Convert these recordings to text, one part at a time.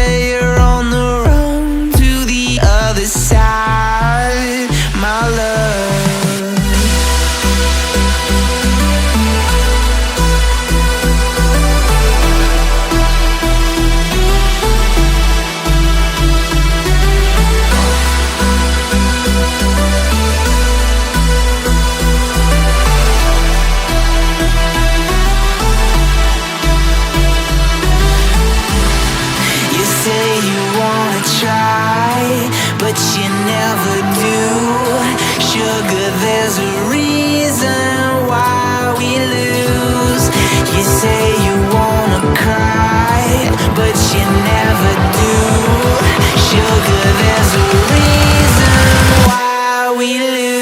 say you're on the run to the other side, my love. But you never do. Sugar, there's a reason why we lose. You say you wanna cry, but you never do. Sugar, there's a reason why we lose.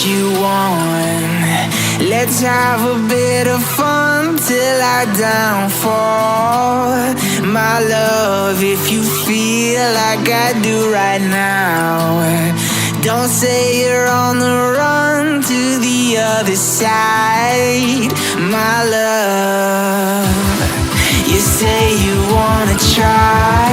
You want. Let's have a bit of fun till I downfall, my love. If you feel like I do right now, don't say you're on the run to the other side, my love. You say you wanna try,